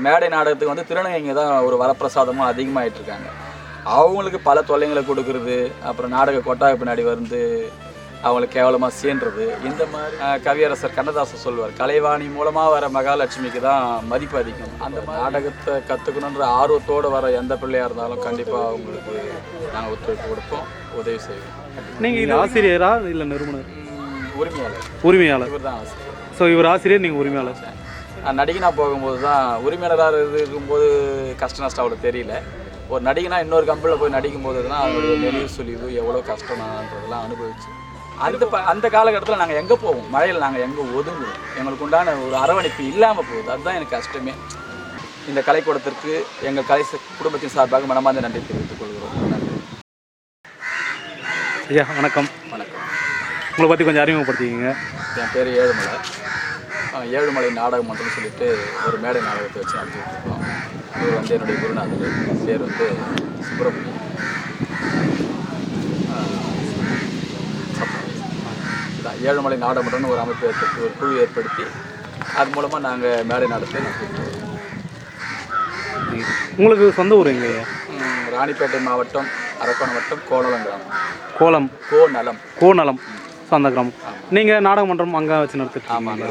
மேடை நாடகத்துக்கு வந்து திருநங்கைங்க தான் ஒரு வரப்பிரசாதமும் அதிகமாகிட்டு இருக்காங்க. அவங்களுக்கு பல தொல்லைங்களை கொடுக்குறது, அப்புறம் நாடக கொட்டாய் பின்னாடி வந்து அவங்களுக்கு கேவலமாக சீன்றது. இந்த மாதிரி கவியரசர் கண்ணதாசன் சொல்லுவார், கலைவாணி மூலமாக வர மகாலட்சுமிக்கு தான் மதிப்பு அதிகம். அந்த நாடகத்தை கற்றுக்கணுன்ற ஆர்வத்தோடு வர எந்த பிள்ளையாக இருந்தாலும் கண்டிப்பாக அவங்களுக்கு நாங்கள் ஒத்துழைப்பு கொடுப்போம், உதவி செய்வோம். நீங்கள் இது ஆசிரியரா இல்லை நிறுவனர்? உரிமையாளர். இவர் தான் ஆசிரியர். ஸோ இவர் ஆசிரியர், நீங்கள் உரிமையாளர். நடிகனாக போகும்போது தான், உரிமையாளராக இருக்கும்போது கஷ்ட நஷ்டம் அவ்வளோ தெரியல. ஒரு நடிகனா இன்னொரு கம்பெனியில் போய் நடிக்கும் போது தான் அதனுடைய நெளிவு சுழிவு எவ்வளோ கஷ்டம்ன்றதெல்லாம் அனுபவிச்சு அந்த காலகட்டத்தில் நாங்கள் எங்கே போவோம், மழையில் நாங்கள் எங்கே ஒதுங்குவோம், எங்களுக்கு உண்டான ஒரு அரவணைப்பு இல்லாமல் போகுது. அதுதான் எனக்கு கஷ்டமே. இந்த கலைக்கூடத்திற்கு எங்கள் கலை குடும்பத்தின் சார்பாக மனமார்ந்த நன்றி தெரிவித்துக் கொள்கிறோம். நன்றி. ஐயா வணக்கம். வணக்கம். உங்களை பற்றி கொஞ்சம் அறிமுகப்படுத்திக்கிங்க. என் பேர் ஏழுமலை. ஏழுமலை நாடகம் மட்டும்னு சொல்லிட்டு ஒரு மேடை நாடகத்தை வச்சு நடத்திட்டு இருக்கோம். இவர் வந்து என்னுடைய குருநாதர், பேர் வந்து சுப்பிரமணியம். ஏழுமலை நாடகம்னு ஒரு அமைப்பு ஏற்படுத்தி, ஒரு குழு ஏற்படுத்தி அது மூலமாக நாங்கள் மேடை நாடகத்தை நடத்திட்டு. உங்களுக்கு சொந்த ஊர் எங்கேயா? ராணிப்பேட்டை மாவட்டம், அரக்கோணம் வட்டம், கோநலம் கிராமம். கோநலம் சொந்த கிராமம். நீங்கள் நாடகம் மன்றம் அங்கே வச்சு நடத்திட்டு? ஆமாம்.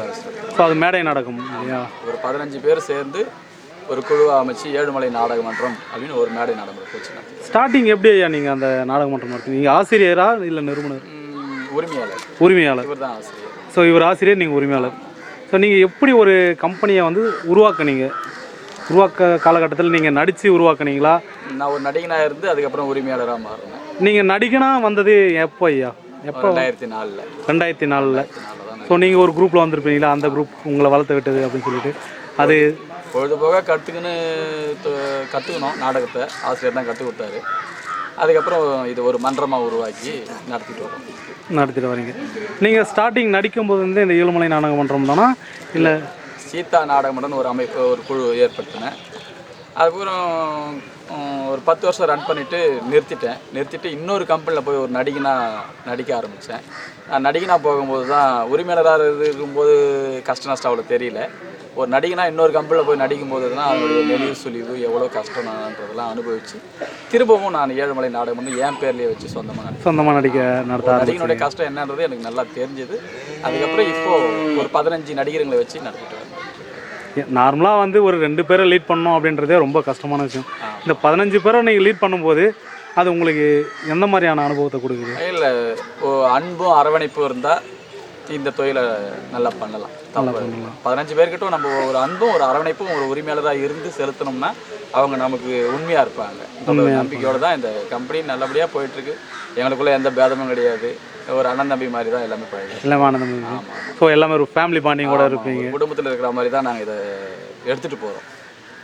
ஸோ அது மேடை நாடகம் இல்லையா? ஒரு 15 பேர் சேர்ந்து ஒரு குழுவை அமைச்சு ஏழுமலை நாடக மன்றம் அப்படின்னு ஒரு மேடை நாடகம் வச்சு நடத்தி. ஸ்டார்டிங் எப்படி ஐயா நீங்கள் அந்த நாடக மன்றம் நடத்தி? நீங்கள் ஆசிரியரா இல்லை நிறுவனர்? உரிமையாளர். இவர் தான் ஆசிரியர். ஸோ இவர் ஆசிரியர், நீங்கள் உரிமையாளர். ஸோ நீங்கள் எப்படி ஒரு கம்பெனியை வந்து உருவாக்க காலகட்டத்தில் நீங்கள் நடித்து உருவாக்குனீங்களா? நான் ஒரு நடிகனாக இருந்து அதுக்கப்புறம் உரிமையாளராக மாறினேன். நீங்கள் நடிகனாக வந்தது எப்போ ஐயா? எப்போ? 2004. ஸோ நீங்கள் ஒரு குரூப்பில் வந்திருப்பீங்களா? அந்த குரூப் உங்களை வளர்த்து விட்டது அப்படின்னு சொல்லிட்டு அது பொழுதுபோக கற்றுக்கணும். நாடகத்தை ஆசிரியர் தான் கற்றுக் கொடுத்தாரு. அதுக்கப்புறம் இது ஒரு மன்றமாக உருவாக்கி நடத்திட்டு வரீங்க. நீங்கள் ஸ்டார்டிங் நடிக்கும்போது வந்து இந்த ஏழுமலை நாடக மன்றம் தானா இல்லை சீதா நாடகம்னு ஒரு அமைப்பு, ஒரு குழு ஏற்படுத்தினேன். அதுக்கப்புறம் ஒரு 10 வருஷம் ரன் பண்ணிவிட்டு நிறுத்திட்டு இன்னொரு கம்பெனியில் போய் ஒரு நடிகனாக நடிக்க ஆரம்பித்தேன். நான் நடிகனாக போகும்போது தான், உரிமையாளராக இருக்கும்போது கஷ்ட நஷ்டம் அவ்வளோ தெரியல. ஒரு நடிகனா இன்னொரு கம்பெனியில் போய் நடிக்கும்போது தான் அதனுடைய நெளிவு சுழிவு எவ்வளோ கஷ்டம்ன்றதெல்லாம் அனுபவிச்சு திரும்பவும் நான் ஏழுமலை நாடகம் வந்து என் பேர்லேயே வச்சு சொந்தமாக நடிகனுடைய கஷ்டம் என்னன்றது எனக்கு நல்லா தெரிஞ்சது. அதுக்கப்புறம் இப்போது ஒரு 15 நடிகர்களை வச்சு நடத்திட்டு வரேன். நார்மலாக வந்து ஒரு 2 பேரை லீட் பண்ணோம் அப்படின்றதே ரொம்ப கஷ்டமான விஷயம். இந்த 15 பேரை நீங்கள் லீட் பண்ணும்போது அது உங்களுக்கு எந்த மாதிரியான அனுபவத்தை கொடுக்குது? இல்லை, அன்பும் அரவணைப்பும் இருந்தால் இந்த தொழிலை நல்லா பண்ணலாம். 15 பேர்கிட்டும் நம்ம ஒரு அன்பும் ஒரு அரவணைப்பும் ஒரு உரிமையாளராக இருந்து செலுத்தினோம்னா அவங்க நமக்கு உண்மையாக இருப்பாங்க. நம்பிக்கையோடு தான் இந்த கம்பெனி நல்லபடியாக போயிட்டுருக்கு. எங்களுக்குள்ளே எந்த பேதமும் கிடையாது. ஒரு அண்ணன் தம்பி மாதிரி தான் எல்லாமே பழகும். எல்லாமே ஆனந்தம். ஆமாம். ஸோ எல்லாமே ஒரு ஃபேமிலி பாண்டிங்கோட இருப்பீங்க. குடும்பத்தில் இருக்கிற மாதிரி தான் நாங்கள் இதை எடுத்துகிட்டு போகிறோம்.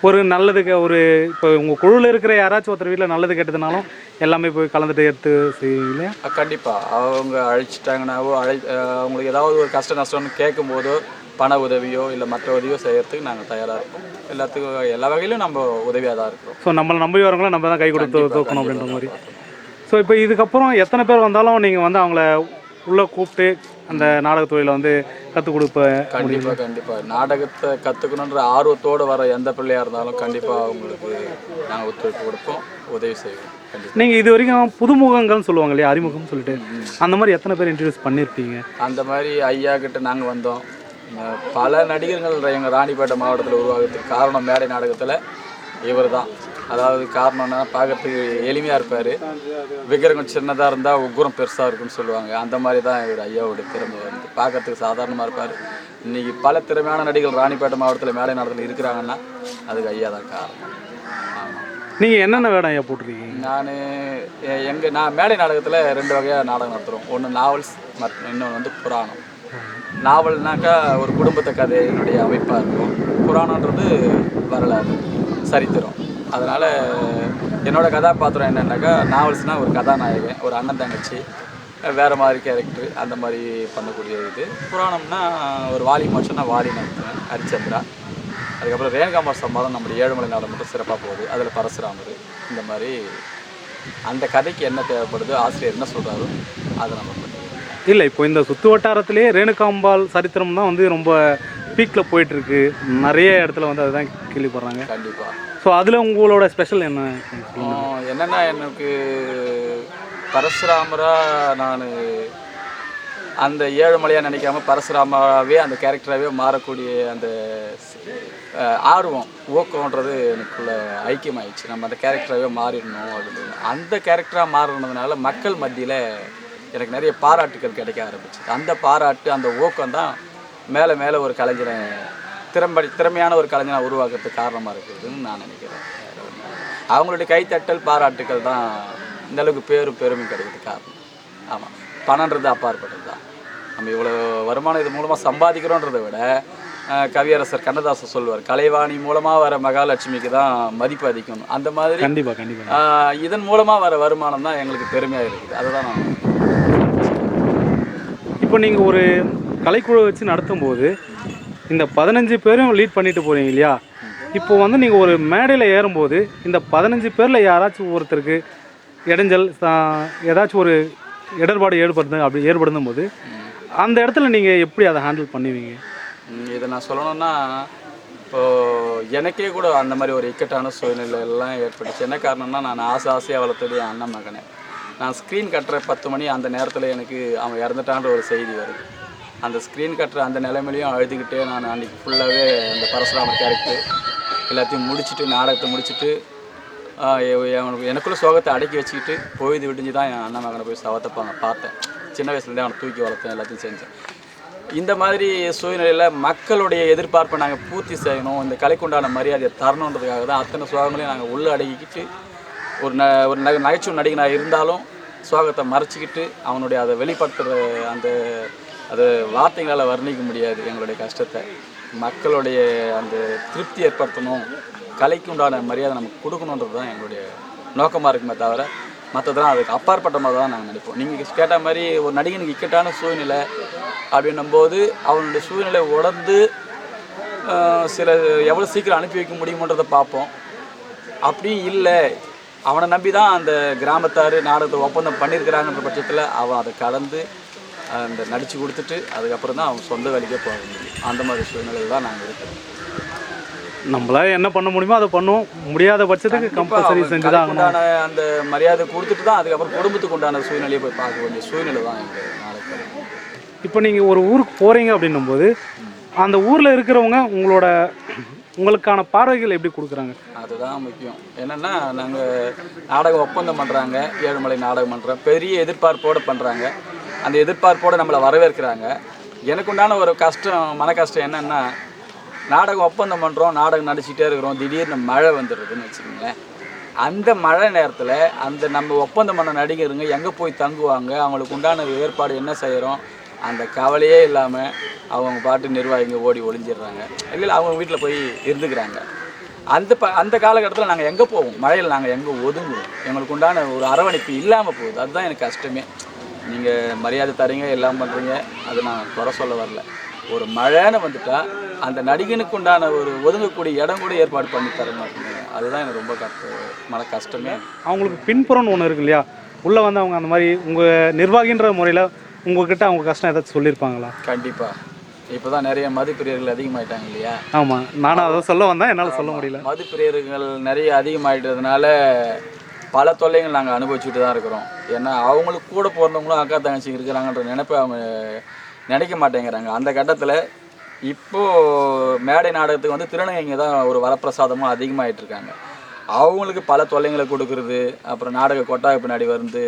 ஒரு நல்லதுக்கு ஒரு இப்போ உங்கள் குழுவில் இருக்கிற யாராச்சும் ஒருத்தர் வீட்டில் நல்லது கெட்டதுனாலும் எல்லாமே போய் கலந்துட்டு எடுத்து செய்வீங்களா? கண்டிப்பாக. அவங்க அழைச்சிட்டாங்கன்னாவோ அவங்களுக்கு ஏதாவது ஒரு கஷ்ட நஷ்டம்னு கேட்கும்போதோ பண உதவியோ இல்லை மற்ற உதவியோ செய்யறதுக்கு நாங்கள் தயாராக இருக்கோம். எல்லாத்துக்கும் எல்லா வகையிலும் நம்ம உதவியாக தான் இருக்கிறோம். ஸோ நம்மளை நம்பி வரவங்கள நம்ம தான் கை கொடுத்து தூக்கணும் அப்படின்ற மாதிரி. ஸோ இப்போ இதுக்கப்புறம் எத்தனை பேர் வந்தாலும் நீங்கள் வந்து அவங்கள உள்ளே கூப்பிட்டு அந்த நாடக தொழிலை வந்து கற்றுக் கொடுப்பேன்? கண்டிப்பாக. நாடகத்தை கற்றுக்கணுன்ற ஆர்வத்தோடு வர எந்த பிள்ளையாக இருந்தாலும் கண்டிப்பாக அவங்களுக்கு நாங்கள் ஒத்துழைப்பு கொடுப்போம், உதவி செய்வோம். நீங்கள் இது வரைக்கும் புதுமுகங்கள்னு சொல்லுவாங்க இல்லையா, அறிமுகம்னு சொல்லிட்டு, அந்த மாதிரி எத்தனை பேர் இன்ட்ரடியூஸ் பண்ணியிருப்பீங்க? அந்த மாதிரி ஐயா கிட்ட நாங்கள் வந்தோம். பல நடிகர்கள் எங்கள் ராணிப்பேட்டை மாவட்டத்தில் உருவாகிறதுக்கு காரணம் மேடை நாடகத்தில் இவர் தான். அதாவது காரணம்னா, பார்க்கறதுக்கு எளிமையாக இருப்பார், விக்கிரகம் சின்னதாக இருந்தால் உக்குரம் பெருசாக இருக்குன்னு சொல்லுவாங்க. அந்த மாதிரி தான் இவர் ஐயாவோட திறமை வந்து பார்க்கறதுக்கு சாதாரணமாக இருப்பார். இன்றைக்கி பல திறமையான நடிகர்கள் ராணிப்பேட்டை மாவட்டத்தில் மேடை நாடகத்தில் இருக்கிறாங்கன்னா அதுக்கு ஐயா தான் காரணம். ஆமாம். நீங்கள் என்னென்ன வேடம் ஐயா போட்டிருக்கீங்க? நான் மேடை நாடகத்தில் 2 வகையாக நாடகம் நடத்துகிறோம். ஒன்று நாவல்ஸ், இன்னொன்று வந்து புராணம். நாவல்னாக்கா ஒரு குடும்பத்தை கதையினுடைய அமைப்பாக இருக்கும். புராணன்றது வரலாறு, சரித்திரம். அதனால் என்னோடய கதாபாத்திரம் என்னென்னாக்கா, நாவல்ஸ்னால் ஒரு கதாநாயகன், ஒரு அண்ணன் தங்கச்சி, வேறு மாதிரி கேரக்டர், அந்த மாதிரி பண்ணக்கூடிய இது. புராணம்னா ஒரு வாலி மோட்சம்னா வாலி நடத்துவேன், ஹரிச்சந்திரா. அதுக்கப்புறம் ரேணுகாம்பாள் சம்பாதம் நம்முடைய ஏழுமலை நாடகம் மட்டும் சிறப்பாக போகுது. அதில் பரசுராமர். இந்த மாதிரி அந்த கதைக்கு என்ன தேவைப்படுதோ, ஆசிரியர் என்ன சொல்கிறாரோ அதை நம்ம பண்ணுவோம். இல்லை, இப்போ இந்த சுற்று வட்டாரத்திலே ரேணுகாம்பாள் சரித்திரம் தான் வந்து ரொம்ப பீக்கில் போயிட்டுருக்கு, நிறைய இடத்துல வந்து அதுதான் கேள்விப்படுறாங்க. கண்டிப்பாக. ஸோ அதில் உங்களோட ஸ்பெஷல் என்ன? என்னென்னா எனக்கு பரசுராமராக நான் அந்த ஏழுமலையாக நினைக்காம பரசுராமாவே அந்த கேரக்டராகவே மாறக்கூடிய அந்த ஆர்வம் ஊக்கம்ன்றது எனக்குள்ள ஐக்கியமாயிடுச்சு. நம்ம அந்த கேரக்டராகவே மாறிடணும் அப்படின்னு. அந்த கேரக்டராக மாறினதுனால மக்கள் மத்தியில் எனக்கு நிறைய பாராட்டுகள் கிடைக்க ஆரம்பிச்சு. அந்த பாராட்டு, அந்த ஊக்கம் தான் மேலே மேலே ஒரு கலைஞரை திறமையான ஒரு கலைஞனை உருவாக்குறதுக்கு காரணமாக இருக்குதுன்னு நான் நினைக்கிறேன். அவங்களுடைய கைத்தட்டல் பாராட்டுகள் தான் இந்த அளவுக்கு பெருமை கிடைக்கிறதுக்கு காரணம். ஆமாம், பணன்றது அப்பாற்பட்டது தான். நம்ம இவ்வளோ வருமானம் இது மூலமாக சம்பாதிக்கிறோன்றதை விட கவியரசர் கண்ணதாசன் சொல்லுவார், கலைவாணி மூலமாக வர மகாலட்சுமிக்கு தான் மதிப்பு அதிகம். அந்த மாதிரி கண்டிப்பாக இதன் மூலமாக வர வருமானம் தான் எங்களுக்கு பெருமையாக இருக்குது. அதுதான் நான். இப்போ நீங்கள் ஒரு கலைக்குழு வச்சு நடத்தும் போது இந்த 15 பேரும் லீட் பண்ணிட்டு போகிறீங்க இல்லையா? இப்போ வந்து நீங்கள் ஒரு மேடையில் ஏறும்போது இந்த 15 பேரில் யாராச்சும் ஒருத்தருக்கு இடைஞ்சல் ஏதாச்சும் ஒரு இடர்பாடு ஏற்படுத்தும் போது அந்த இடத்துல நீங்கள் எப்படி அதை ஹேண்டில் பண்ணுவீங்க? இதை நான் சொல்லணும்னா, இப்போது எனக்கே கூட அந்த மாதிரி ஒரு இக்கட்டான சூழ்நிலை எல்லாம் ஏற்பட்டுச்சு. என்ன காரணம்னா, நான் ஆசையாக வளர்த்தது என் அண்ணன் மகனை. நான் ஸ்க்ரீன் கட்டுற 10 மணி அந்த நேரத்தில் எனக்கு அவன் இறந்துட்டான்ற ஒரு செய்தி வருது. அந்த ஸ்க்ரீன் கட்டுற அந்த நிலைமையிலையும் அழுதுகிட்டே நான் அன்றைக்கி ஃபுல்லாகவே அந்த பரசுராமர் கேரக்டர் எல்லாத்தையும் முடிச்சுட்டு, நாடகத்தை முடிச்சுட்டு, எனக்குள்ள சோகத்தை அடக்கி வச்சுக்கிட்டு பொழுது விடிஞ்சு தான் என் அண்ணன் மகனை போய் சவத்தை பார்த்தேன். சின்ன வயசுலேருந்தே அவனை தூக்கி வளர்த்தேன், எல்லாத்தையும் செஞ்சேன். இந்த மாதிரி சூழ்நிலையில் மக்களுடைய எதிர்பார்ப்பை நாங்கள் பூர்த்தி செய்யணும், இந்த கலைக்குண்டான மரியாதையை தரணுன்றதுக்காக தான் அத்தனை சோகங்களையும் நாங்கள் உள்ளே அடக்கிக்கிட்டு ஒரு நகைச்சுவை நடிகனாக இருந்தாலும் சோகத்தை மறைச்சிக்கிட்டு அவனுடைய அதை வெளிப்படுத்துகிற அது வார்த்தைகளால் வர்ணிக்க முடியாது எங்களுடைய கஷ்டத்தை. மக்களுடைய அந்த திருப்தி ஏற்படுத்தணும், கலைக்கு உண்டான மரியாதை நமக்கு கொடுக்கணுன்றது தான் எங்களுடைய நோக்கமாக இருக்குமே தவிர மற்றதெல்லாம் அதுக்கு அப்பாற்பட்ட மாதிரி தான் நாங்கள் நினைப்போம். நீங்கள் கேட்ட மாதிரி ஒரு நடிகனுக்கு இக்கட்டான சூழ்நிலை அப்படின்னும்போது அவனுடைய சூழ்நிலை உணர்ந்து சில எவ்வளோ சீக்கிரம் அனுப்பி வைக்க முடியுமன்றதை பார்ப்போம். அப்படியும் இல்லை, அவனை நம்பி தான் அந்த கிராமத்தார் நாடகத்தை ஒப்பந்தம் பண்ணியிருக்கிறாங்கன்ற பட்சத்தில் அவன் அதை கலந்து அந்த நடித்து கொடுத்துட்டு அதுக்கப்புறம் தான் அவன் சொந்த வேலைக்கே போக முடியும். அந்த மாதிரி சூழ்நிலையில் தான் நாங்கள் இருக்கோம். நம்மளால என்ன பண்ண முடியுமோ அதை பண்ணுவோம், முடியாத பட்சத்துக்கு கம்பல்சரி செஞ்சு தான் உண்டான அந்த மரியாதை கொடுத்துட்டு தான் அதுக்கப்புறம் குடும்பத்துக்கு உண்டான சூழ்நிலையை போய் பார்க்க வேண்டிய சூழ்நிலை தான் எங்கள் நாளைக்கு. இப்போ நீங்கள் ஒரு ஊருக்கு போகிறீங்க அப்படின்னும் போது அந்த ஊரில் இருக்கிறவங்க உங்களுக்கான பார்வைகள் எப்படி கொடுக்குறாங்க? அதுதான் முக்கியம். என்னென்னா, நாங்கள் நாடகம் ஒப்பந்தம் பண்ணுறாங்க, ஏழுமலை நாடகம் பண்ணுறோம், பெரிய எதிர்பார்ப்போடு பண்ணுறாங்க. அந்த எதிர்பார்ப்போடு நம்மளை வரவேற்கிறாங்க. எனக்கு உண்டான ஒரு மன கஷ்டம் என்னென்னா, நாடகம் ஒப்பந்தம் பண்ணுறோம், நாடகம் நடிச்சுட்டே இருக்கிறோம், திடீர்னு மழை வந்துடுதுன்னு வச்சுக்கோங்களேன். அந்த மழை நேரத்தில் அந்த நம்ம ஒப்பந்தம் பண்ண நடிகருங்க எங்கே போய் தங்குவாங்க, அவங்களுக்கு உண்டான ஏற்பாடு என்ன செய்கிறோம், அந்த கவலையே இல்லாமல் அவங்க பாட்டு நிர்வாகிங்க ஓடி ஒளிஞ்சிடுறாங்க. இல்லை அவங்க வீட்டில் போய் இருந்துக்கிறாங்க. அந்த காலகட்டத்தில் நாங்கள் எங்கே போவோம், மழையில் நாங்கள் எங்கே ஒதுங்குவோம், எங்களுக்கு உண்டான ஒரு அரவணைப்பு இல்லாமல் போகுது. அதுதான் எனக்கு கஷ்டமே. நீங்கள் மரியாதை தரீங்க, எல்லாம் பண்ணுறீங்க, அது நான் குறை சொல்ல வரல. ஒரு மழைன்னு வந்துட்டால் அந்த நடிகனுக்கு உண்டான ஒரு ஒதுங்கக்கூடிய இடம் கூட ஏற்பாடு பண்ணி தர மாட்டேங்க. அதுதான் எனக்கு ரொம்ப மன கஷ்டமே. அவங்களுக்கு பின்புறம்னு ஒன்று இருக்கு இல்லையா, உள்ளே வந்து அவங்க அந்த மாதிரி உங்கள் நிர்வாகின்ற முறையில் உங்கள்கிட்ட அவங்க கஷ்டம் ஏதாச்சும் சொல்லியிருப்பாங்களா? கண்டிப்பாக. இப்போ தான் நிறைய மதுப்பிரியர்கள் அதிகமாகிட்டாங்க இல்லையா? ஆமாம், நானும் அதை சொல்ல வந்தேன், என்னால் சொல்ல முடியல. மதுப்பிரியர்கள் நிறைய அதிகமாகிட்டதுனால பல தொல்லைகள் நாங்கள் அனுபவிச்சுட்டு தான் இருக்கிறோம். ஏன்னா அவங்களுக்கு கூட பிறந்தவங்களும் அக்கா தங்கச்சி இருக்கிறாங்கன்ற நினைப்பை அவங்க நினைக்க மாட்டேங்கிறாங்க. அந்த கட்டத்தில் இப்போது மேடை நாடகத்துக்கு வந்து திருநங்கைங்க தான் ஒரு வரப்பிரசாதமும் அதிகமாகிட்டு இருக்காங்க. அவங்களுக்கு பல தொல்லைங்களை கொடுக்குறது, அப்புறம் நாடக கொட்டாக பின்னாடி வந்து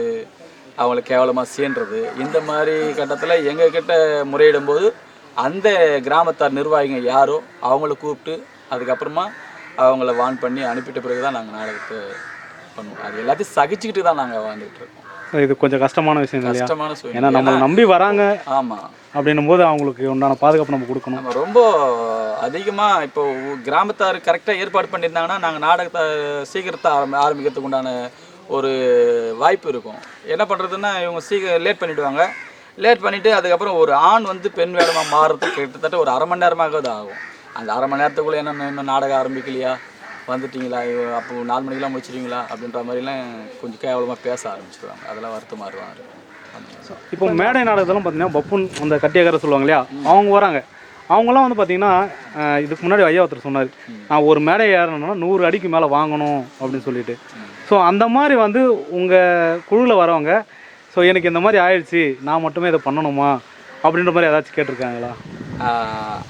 அவங்களுக்கு கேவலமாக சீன்றது. இந்த மாதிரி கட்டத்தில் எங்ககிட்ட முறையிடும்போது அந்த கிராமத்தார் நிர்வாகிங்க யாரோ அவங்கள கூப்பிட்டு அதுக்கப்புறமா அவங்கள வான் பண்ணி அனுப்பிட்ட பிறகு தான் நாங்கள் நாடகத்தை பண்ணுவோம். அது எல்லாத்தையும் சகிச்சுக்கிட்டு தான் நாங்கள் வாழ்ந்துட்டு இருக்கோம். இது கொஞ்சம் கஷ்டமான விஷயம், கஷ்டமான சூழ்நிலை. ஏன்னா நம்மளை நம்பி வராங்க. ஆமாம், அப்படின்னும் போது அவங்களுக்கு உண்டான பாதுகாப்பு நம்ம கொடுக்கணும். நம்ம ரொம்ப அதிகமாக இப்போ கிராமத்தார் கரெக்டாக ஏற்பாடு பண்ணியிருந்தாங்கன்னா நாங்கள் நாடகத்தை சீக்கிரத்தை ஆரம்பிக்கிறதுக்கு உண்டான ஒரு வாய்ப்பு இருக்கும். என்ன பண்ணுறதுன்னா இவங்க லேட் பண்ணிவிடுவாங்க. லேட் பண்ணிவிட்டு அதுக்கப்புறம் ஒரு ஆண் வந்து பெண் வேடமாக மாறுறதுக்கு கிட்டத்தட்ட ஒரு 1/2 மணி நேரமாக தான் ஆகும். அந்த 1/2 மணி நேரத்துக்குள்ளே இன்னும் நாடகம் ஆரம்பிக்கலையா, வந்துட்டிங்களா, அப்போ 4 மணிக்கெலாம் முடிச்சிடுவீங்களா அப்படின்ற மாதிரிலாம் கொஞ்சம் கேவலமாக பேச ஆரம்பிச்சிடுவாங்க. அதெல்லாம் வருத்தமாறுவாங்க. இப்போ மேடை நாடகத்தெல்லாம் பார்த்தீங்கன்னா பப்புன் அந்த கட்டியக்கார சொல்லுவாங்க இல்லையா, அவங்க வராங்க. அவங்களாம் வந்து பார்த்தீங்கன்னா இதுக்கு முன்னாடி ஐயா ஒருத்தர் சொன்னார், நான் ஒரு மேடை ஏறணும்னா 100 அடிக்கு மேலே வாங்கணும் அப்படின்னு சொல்லிட்டு. ஸோ அந்த மாதிரி வந்து உங்கள் குழுவில் வரவங்க ஸோ எனக்கு இந்த மாதிரி ஆயிடுச்சு, நான் மட்டுமே இதை பண்ணணுமா அப்படின்ற மாதிரி ஏதாச்சும் கேட்டிருக்காங்களா?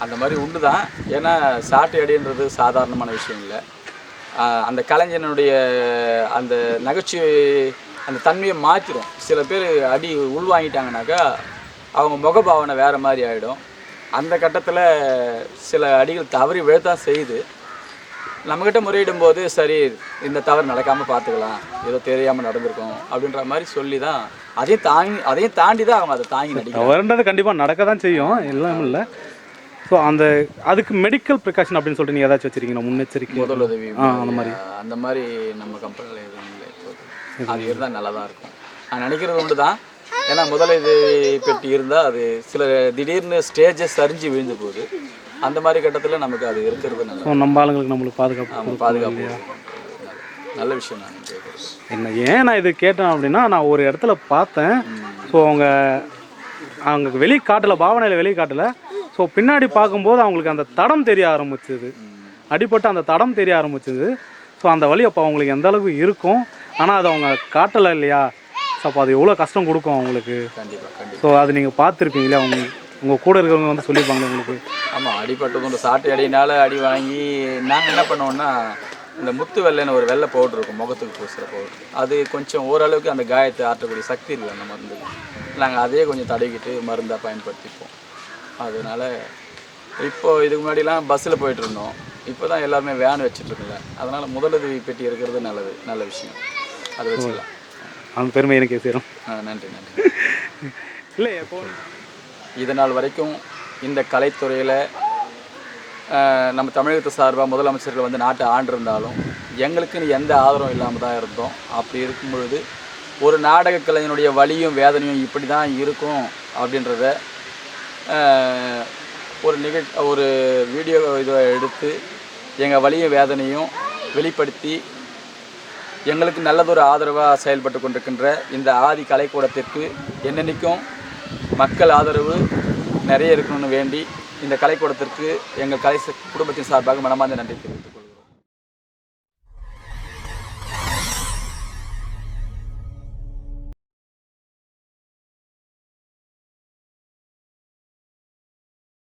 அந்த மாதிரி உண்டு தான். ஏன்னா சாட்டை அடின்றது சாதாரணமான விஷயம் இல்லை. அந்த கலைஞனுடைய அந்த நகைச்சுவை அந்த தன்மையை மாற்றிடும். சில பேர் அடி உள்வாங்கிட்டாங்கனாக்கா அவங்க முகபாவனை வேறு மாதிரி ஆகிடும். அந்த கட்டத்தில் சில அடிகள் தவறி விழத்தான் செய்யுது. நம்மக்கிட்ட முறையிடும் போது சரி இந்த தவறு நடக்காமல் பார்த்துக்கலாம், ஏதோ தெரியாமல் நடந்திருக்கோம் அப்படின்ற மாதிரி சொல்லி தான் அதையும் தாண்டி தான் அவங்க அதை தாங்கி நடிக்கும். வரன்றது கண்டிப்பாக நடக்க தான் செய்யும், எல்லாம் இல்லை. ஸோ அதுக்கு மெடிக்கல் ப்ரிகாஷன் அப்படின்னு சொல்லிட்டு நீங்கள் ஏதாச்சும் வச்சுருக்கீங்களா, முன்னெச்சரிக்கை முதலுதவி அந்த மாதிரி நம்ம கம்பெனியில் எதுவும் இல்லை. அது இருந்தால் நல்லா தான் இருக்கும். நான் நினைக்கிறது உண்டு தான். ஏன்னா முதலுதவி பெட்டி இருந்தால் அது சில திடீர்னு ஸ்டேஜஸ் சரிஞ்சு விழுந்து போகுது. அந்த மாதிரி கட்டத்தில் நமக்கு அது இருக்கிறது நல்லா. நம்ம ஆளுங்களுக்கு நம்மளுக்கு பாதுகாப்பு நல்ல விஷயம். நான் கேட்குறேன் என்ன ஏன் நான் இது கேட்டேன் அப்படின்னா, நான் ஒரு இடத்துல பார்த்தேன். ஸோ அவங்க வெளிக்காட்டில் பாவனையில் வெளிக்காட்டில் ஸோ பின்னாடி பார்க்கும்போது அவங்களுக்கு அந்த தடம் தெரிய ஆரம்பிச்சுது, அடிப்பட்டு அந்த தடம் தெரிய ஆரம்பிச்சுது. ஸோ அந்த வலி அப்போ அவங்களுக்கு எந்த அளவுக்கு இருக்கும், ஆனால் அது அவங்க காட்டலை இல்லையா. ஸோ அப்போ அது எவ்வளோ கஷ்டம் கொடுக்கும் அவங்களுக்கு. கண்டிப்பாக. ஸோ அது நீங்கள் பார்த்துருப்பீங்களே, உங்கள் கூட இருக்கிறவங்க வந்து சொல்லியிருப்பாங்களே உங்களுக்கு. ஆமாம், அடிப்பட்டது ஒரு சாட்டை அடினால அடி வாங்கி நாங்கள் என்ன பண்ணுவோம்னா, இந்த முத்து வெள்ளைன்னு ஒரு வெள்ளை பவுட்ரு இருக்கும், முகத்துக்கு பூசுகிற பவுட்ரு. அது கொஞ்சம் ஓரளவுக்கு அந்த காயத்தை ஆற்றக்கூடிய சக்தி இருக்குது அந்த மருந்து. நாங்கள் அதையே கொஞ்சம் தடவிக்கிட்டு மருந்தாக பயன்படுத்திப்போம். அதனால இப்போது இதுக்கு முன்னாடிலாம் பஸ்ஸில் போயிட்டுருந்தோம், இப்போ தான் எல்லாருமே வேன் வச்சுட்ருக்குல்ல. அதனால் முதலுதவி பெட்டி இருக்கிறது நல்ல விஷயம். அதை வச்சுக்கலாம். அந்த பெருமை எனக்கு சேரும். நன்றி. இல்லை எப்போ இதனால் வரைக்கும் இந்த கலைத்துறையில் நம்ம தமிழகத்து சார்பாக முதலமைச்சர்கள் வந்து நாட்டை ஆண்டிருந்தாலும் எங்களுக்குன்னு எந்த ஆதரவும் இல்லாமல் தான் இருந்தோம். அப்படி இருக்கும் பொழுது ஒரு நாடக கலைஞனுடைய வலியும் வேதனையும் இப்படி தான் இருக்கும் அப்படின்றத ஒரு வீடியோ இதை எடுத்து எங்கள் வலியும் வேதனையும் வெளிப்படுத்தி எங்களுக்கு நல்லதொரு ஆதரவாக செயல்பட்டு கொண்டிருக்கின்ற இந்த ஆதி கலைக்கூடத்திற்கு என்னென்னைக்கும் மக்கள் ஆதரவு நிறைய இருக்கணும்னு வேண்டி இந்த கலைக்கூடத்திற்கு எங்கள் கலை குடும்பத்தின் சார்பாக மனமார்ந்த நன்றி தெரிவிக்கிறேன்.